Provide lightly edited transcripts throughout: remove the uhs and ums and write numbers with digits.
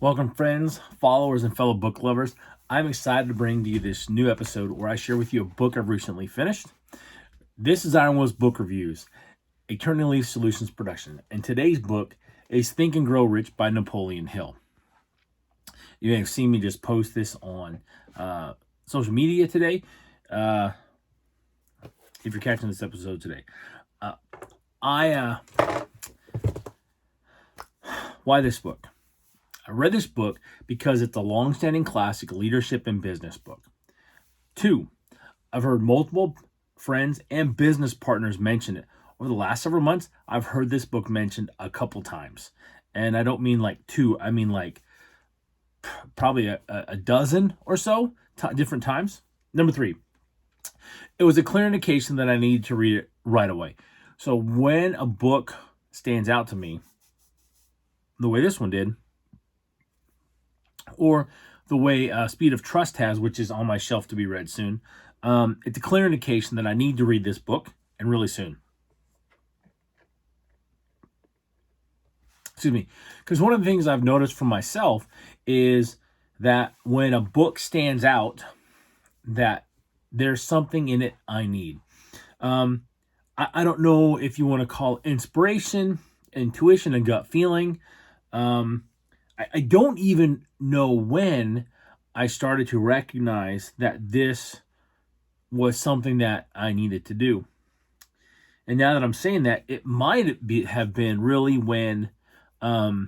Welcome, friends, followers, and fellow book lovers. I'm excited to bring to you this new episode where I share with you a book I've recently finished. This is Iron Will's Book Reviews, a Turning Leaf Solutions production. And today's book is Think and Grow Rich by Napoleon Hill. You may have seen me just post this on social media today. If you're catching this episode today, why this book? I read this book because it's a long-standing classic leadership and business book. 2, I've heard multiple friends and business partners mention it. Over the last several months, I've heard this book mentioned a couple times. And I don't mean like 2, I mean like probably a dozen or so different times. Number 3, it was a clear indication that I needed to read it right away. So when a book stands out to me, the way this one did, or the way Speed of Trust has, which is on my shelf to be read soon, it's a clear indication that I need to read this book, and really soon. Excuse me. Because one of the things I've noticed for myself is that when a book stands out, that there's something in it I need. I don't know if you want to call it inspiration, intuition, and gut feeling. I don't even know when I started to recognize that this was something that I needed to do. And now that I'm saying that, it might have been really when I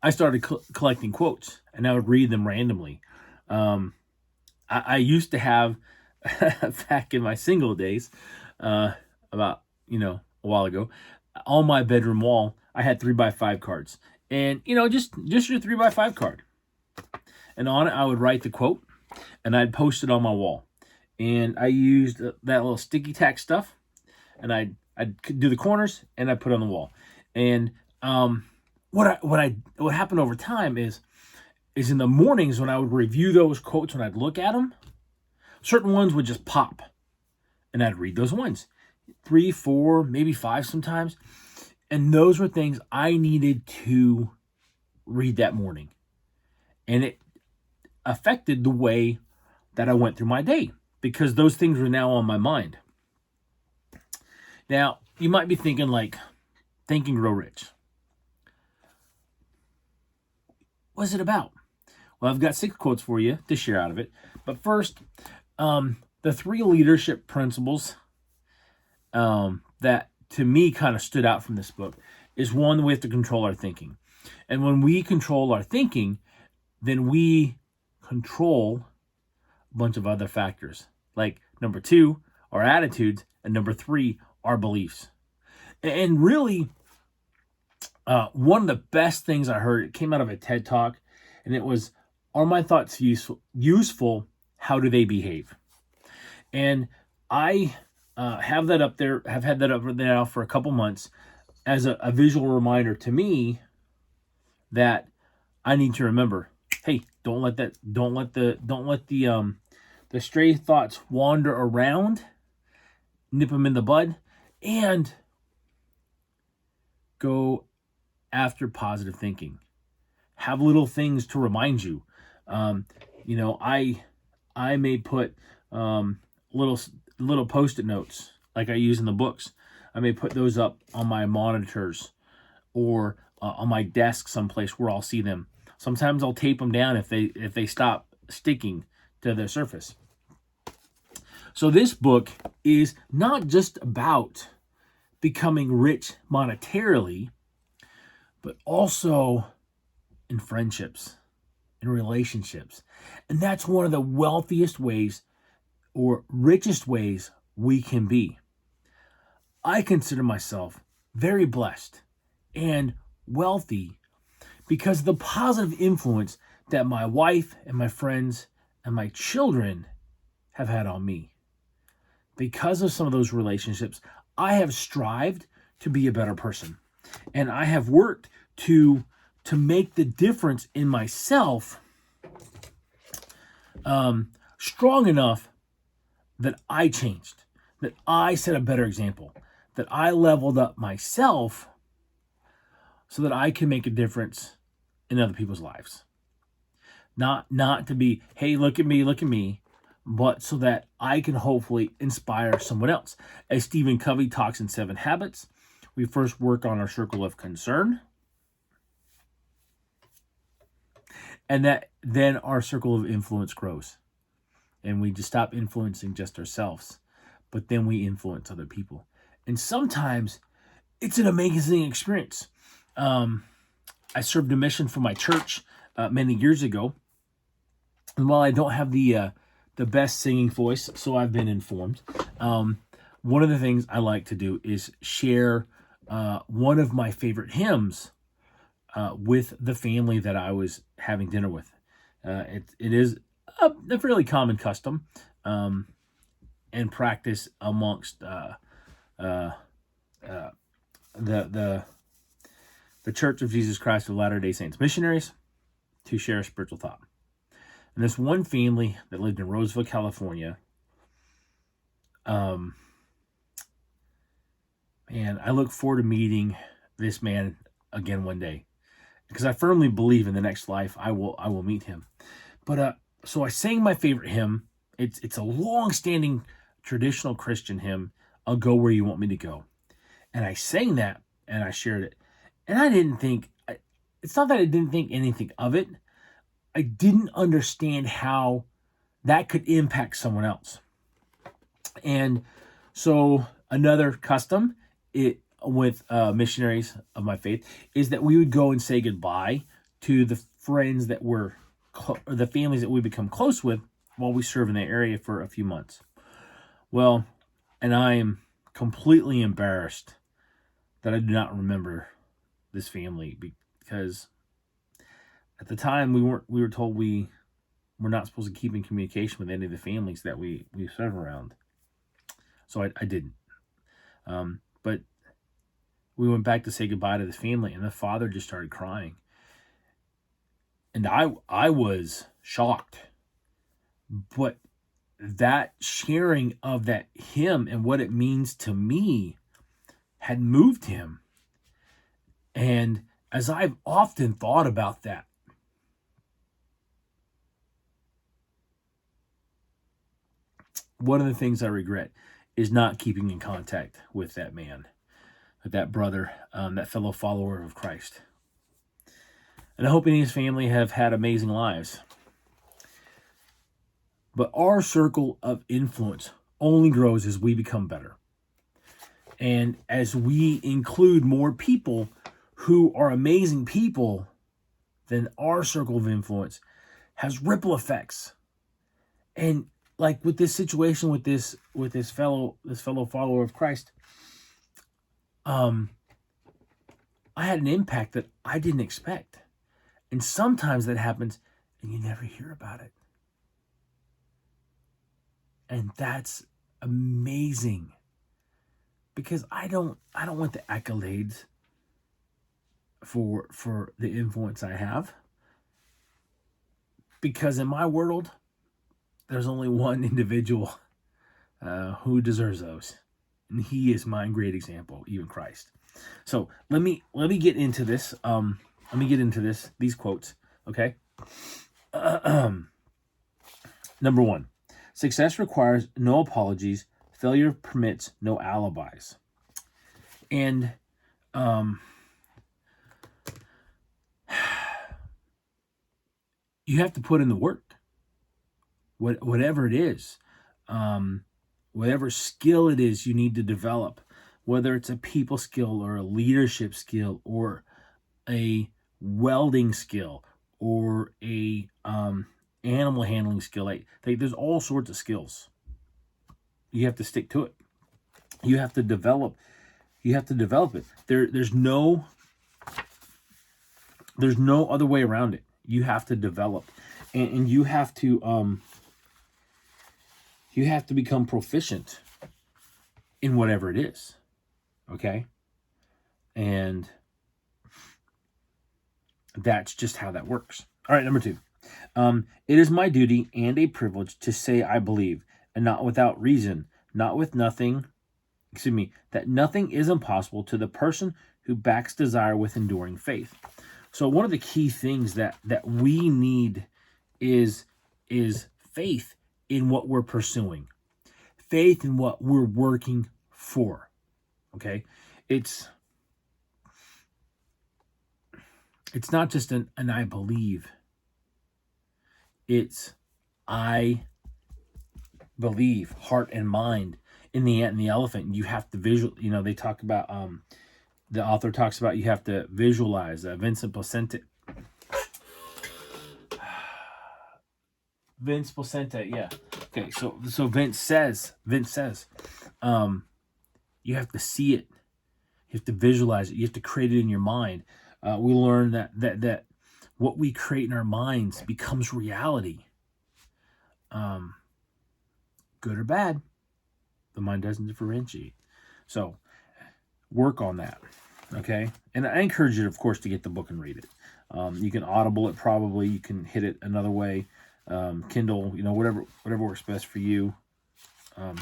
started collecting quotes, and I would read them randomly. I used to have, back in my single days, about, a while ago, on my bedroom wall, I had 3x5 cards. And, just your 3x5 card. And on it, I would write the quote, and I'd post it on my wall. And I used that little sticky tack stuff, and I'd do the corners, and I'd put it on the wall. And what happened over time is in the mornings when I would review those quotes, when I'd look at them, certain ones would just pop, and I'd read those ones. 3, 4, maybe 5 sometimes. And those were things I needed to read that morning. And it affected the way that I went through my day, because those things were now on my mind. Now, you might be thinking like, Think and Grow Rich. What's it about? Well, I've got 6 quotes for you to share out of it. But first, the 3 leadership principles that to me kind of stood out from this book is, 1, we have to control our thinking. And when we control our thinking, then we control a bunch of other factors. Like number 2, our attitudes, and number 3, our beliefs. And really, one of the best things I heard, it came out of a TED Talk, and it was, are my thoughts useful? How do they behave? And I have that up there, have had that up there now for a couple months as a visual reminder to me that I need to remember, hey, don't let the stray thoughts wander around, nip them in the bud, and go after positive thinking. Have little things to remind you. I may put little post-it notes like I use in the books. I may put those up on my monitors or on my desk someplace where I'll see them. Sometimes I'll tape them down if they stop sticking to the surface. So this book is not just about becoming rich monetarily, but also in friendships, in relationships. And that's one of the wealthiest ways or richest ways we can be. I consider myself very blessed and wealthy because of the positive influence that my wife and my friends and my children have had on me. Because of some of those relationships, I have strived to be a better person. And I have worked to make the difference in myself strong enough that I changed, that I set a better example, that I leveled up myself so that I can make a difference in other people's lives. Not to be, hey, look at me, but so that I can hopefully inspire someone else. As Stephen Covey talks in 7 Habits, we first work on our circle of concern, and that then our circle of influence grows. And we just stop influencing just ourselves, but then we influence other people. And sometimes it's an amazing experience. I served a mission for my church many years ago. And while I don't have the best singing voice, so I've been informed, one of the things I like to do is share one of my favorite hymns with the family that I was having dinner with. It is a fairly common custom and practice amongst the Church of Jesus Christ of Latter-day Saints missionaries to share a spiritual thought. And this one family that lived in Roseville, California, man, I look forward to meeting this man again one day, because I firmly believe in the next life I will meet him. But so I sang my favorite hymn. It's a long-standing traditional Christian hymn, "I'll Go Where You Want Me to Go," and I sang that and I shared it. And I didn't think, it's not that I didn't think anything of it. I didn't understand how that could impact someone else. And so another custom with missionaries of my faith is that we would go and say goodbye to the friends that were, or the families that we become close with while we serve in the area for a few months. Well, and I am completely embarrassed that I do not remember this family, because at the time we were told we were not supposed to keep in communication with any of the families that we serve around. So I didn't. But we went back to say goodbye to this family, and the father just started crying. And I was shocked. But that sharing of that hymn and what it means to me had moved him. And as I've often thought about that, one of the things I regret is not keeping in contact with that man, with that brother, that fellow follower of Christ. And I hope he and his family have had amazing lives. But our circle of influence only grows as we become better. And as we include more people who are amazing people, then our circle of influence has ripple effects. And like with this situation with this fellow follower of Christ, I had an impact that I didn't expect. And sometimes that happens and you never hear about it. And that's amazing, because I don't want the accolades for the influence I have, because in my world there's only one individual who deserves those, and he is my great example, even Christ. So let me get into this. These quotes, okay? Number 1. Success requires no apologies. Failure permits no alibis. And you have to put in the work. Whatever it is, whatever skill it is you need to develop, whether it's a people skill or a leadership skill or a welding skill or a animal handling skill. Like there's all sorts of skills. You have to stick to it. You have to develop it. There's no other way around it. You have to develop, and you have to become proficient in whatever it is. Okay? And that's just how that works. All right, number 2. It is my duty and a privilege to say I believe, and not without reason, that nothing is impossible to the person who backs desire with enduring faith. So one of the key things that we need is faith in what we're pursuing, faith in what we're working for. Okay, it's not just an I believe. It's I believe, heart and mind. In the ant and the elephant, you have to visual. They talk about the author talks about you have to visualize. Vincent Placenta. Vince Placenta, yeah. Okay, so Vince says, you have to see it, you have to visualize it, you have to create it in your mind. We learn that what we create in our minds becomes reality. Good or bad, the mind doesn't differentiate. So work on that, okay? And I encourage you, of course, to get the book and read it. You can Audible it, probably. You can hit it another way, Kindle, whatever works best for you. All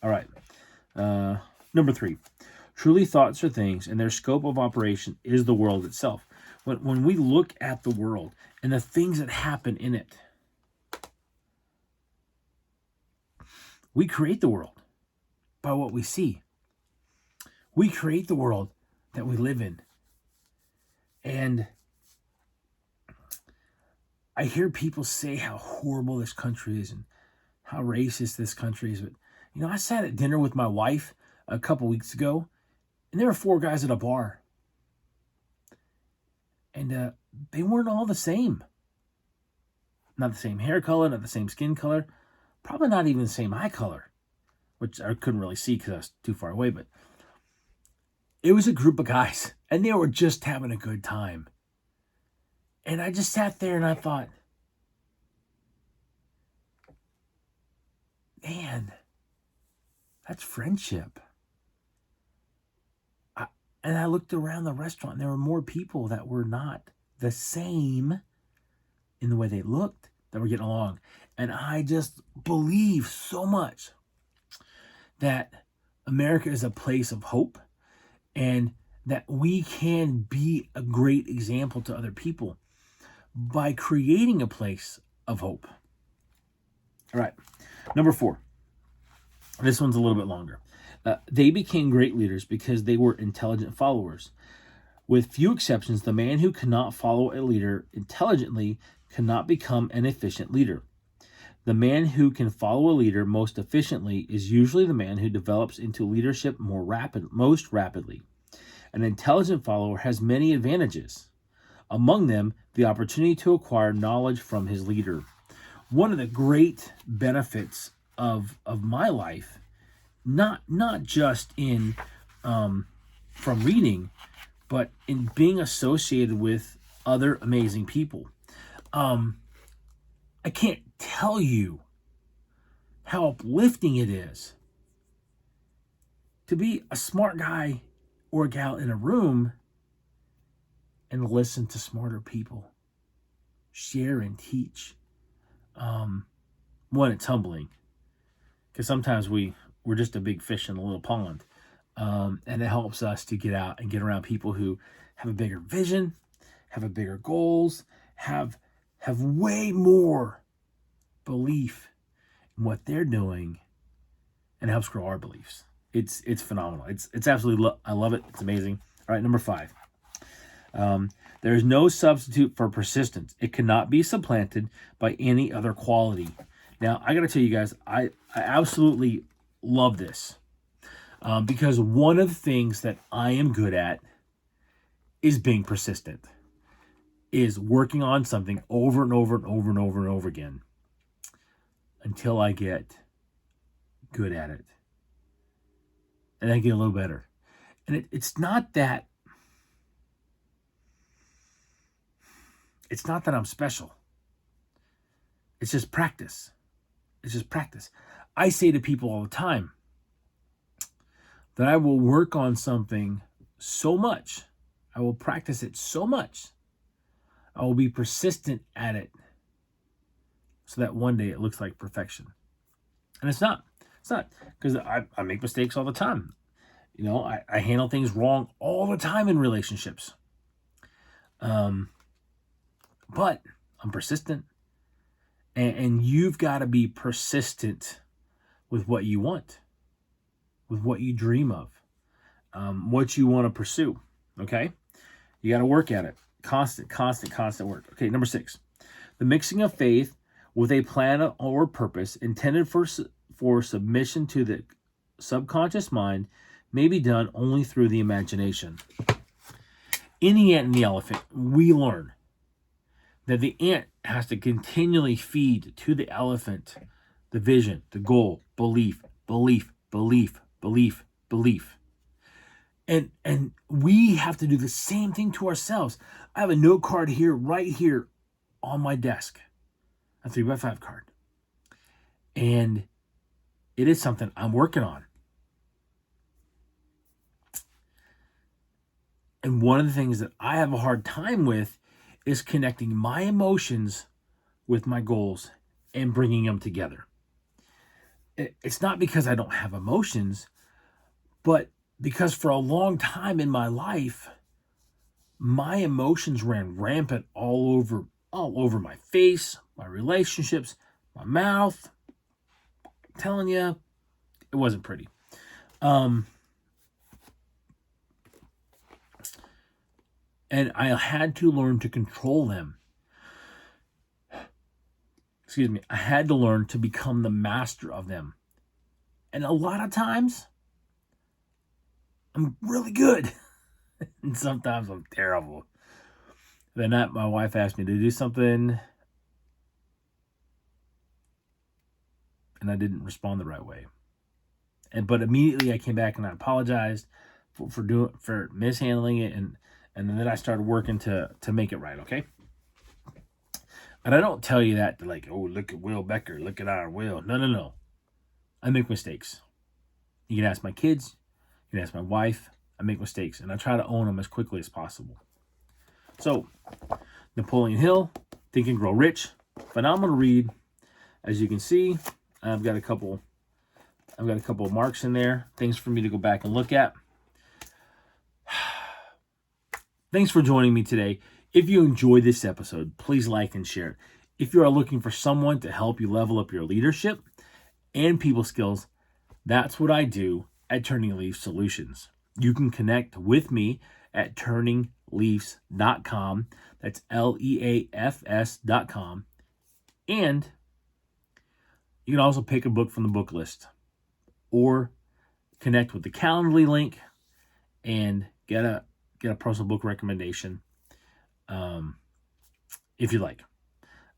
right. Number 3, truly thoughts are things, and their scope of operation is the world itself. When we look at the world and the things that happen in it, we create the world by what we see. We create the world that we live in. And I hear people say how horrible this country is and how racist this country is. But, I sat at dinner with my wife a couple weeks ago, and there were 4 guys at a bar. And they weren't all the same. Not the same hair color, not the same skin color, probably not even the same eye color, which I couldn't really see because I was too far away. But it was a group of guys, and they were just having a good time. And I just sat there and I thought, man, that's friendship. And I looked around the restaurant, and there were more people that were not the same in the way they looked, that were getting along. And I just believe so much that America is a place of hope, and that we can be a great example to other people by creating a place of hope. All right, number 4. This one's a little bit longer. They became great leaders because they were intelligent followers. With few exceptions, the man who cannot follow a leader intelligently cannot become an efficient leader. The man who can follow a leader most efficiently is usually the man who develops into leadership most rapidly. An intelligent follower has many advantages. Among them, the opportunity to acquire knowledge from his leader. One of the great benefits of my life, not just in from reading, but in being associated with other amazing people. I can't tell you how uplifting it is to be a smart guy or gal in a room and listen to smarter people share and teach. One, it's humbling, because sometimes we're just a big fish in a little pond. And it helps us to get out and get around people who have a bigger vision, have a bigger goals, have way more belief in what they're doing, and it helps grow our beliefs. It's phenomenal. It's absolutely, I love it. It's amazing. All right, number 5. There is no substitute for persistence. It cannot be supplanted by any other quality. Now, I got to tell you guys, I absolutely love this. Because one of the things that I am good at is being persistent, is working on something over and over and over and over and over again until I get good at it. And I get a little better. And it's not that I'm special. It's just practice. It's just practice. I say to people all the time that I will work on something so much, I will practice it so much, I will be persistent at it so that one day it looks like perfection. And it's not. It's not, because I make mistakes all the time. I handle things wrong all the time in relationships. But I'm persistent. And you've got to be persistent with what you want, with what you dream of, what you want to pursue. Okay? You got to work at it. Constant work. Okay, number 6. The mixing of faith with a plan or purpose intended for submission to the subconscious mind may be done only through the imagination. In The Ant and the Elephant, we learn that the ant has to continually feed to the elephant the vision, the goal, belief. And we have to do the same thing to ourselves. I have a note card here, right here on my desk, a 3x5 card. And it is something I'm working on. And one of the things that I have a hard time with is connecting my emotions with my goals and bringing them together. It's not because I don't have emotions, but because for a long time in my life, my emotions ran rampant all over my face, my relationships, my mouth. I'm telling you, it wasn't pretty. And I had to learn to control them. I had to learn to become the master of them. And a lot of times, I'm really good. And sometimes I'm terrible. Then my wife asked me to do something, and I didn't respond the right way. But immediately I came back and I apologized for mishandling it, and then I started working to make it right, okay? And I don't tell you that to like, oh, look at Will Becker, look at our Will. No. I make mistakes. You can ask my kids, you can ask my wife. I make mistakes, and I try to own them as quickly as possible. So, Napoleon Hill, Think and Grow Rich, phenomenal read. As you can see, I've got a couple of marks in there, things for me to go back and look at. Thanks for joining me today. If you enjoyed this episode, please like and share it. If you are looking for someone to help you level up your leadership and people skills, that's what I do at Turning Leaf Solutions. You can connect with me at turningleafs.com. That's LEAFS.com. And you can also pick a book from the book list or connect with the Calendly link and get a personal book recommendation if you like.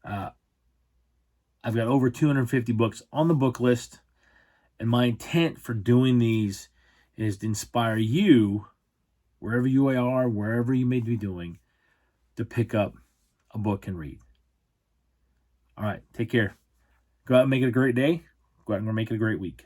I've got over 250 books on the book list, and my intent for doing these is to inspire you, wherever you are, wherever you may be doing, to pick up a book and read. All right, take care. Go out and make it a great day. Go out and make it a great week.